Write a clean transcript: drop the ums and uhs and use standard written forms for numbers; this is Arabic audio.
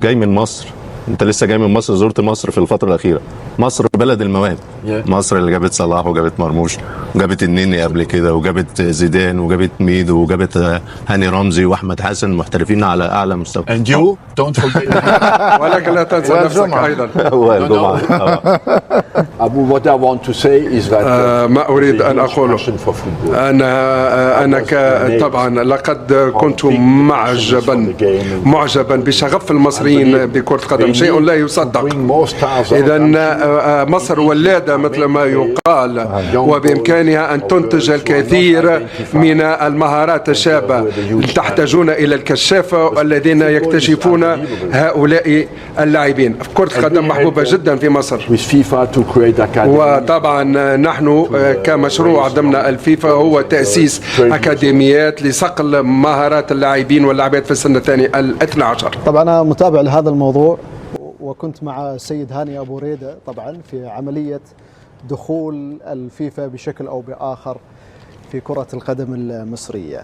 جاي من مصر، انت لسه جاي من مصر، زرت مصر في الفتره الاخيره. مصر بلد المواهب. مصر اللي جابت صلاح وجابت مرموش وجابت النني قبل كده وجابت زيدان وجابت ميدو وجابت هاني رمزي واحمد حسن، محترفين على اعلى مستوى. And you don't forget. ولكن لا تنسى نفسك ايضا. What I want to say is that ما أريد أن أقوله أنا طبعا لقد كنت معجبا بشغف المصريين بكرة القدم، شيء لا يصدق. إذا مصر ولادة مثل ما يقال، وبإمكانها أن تنتج الكثير من المهارات الشابة. تحتاجون إلى الكشافة الذين يكتشفون هؤلاء اللاعبين. كرة القدم محبوبة جدا في مصر، وطبعا نحن كمشروع ضمن الفيفا هو تأسيس أكاديميات لصقل مهارات اللاعبين واللاعبات في السن الثاني ال12. طبعا أنا متابع لهذا الموضوع، وكنت مع السيد هاني أبو ريدة طبعا في عملية دخول الفيفا بشكل أو بآخر في كرة القدم المصرية.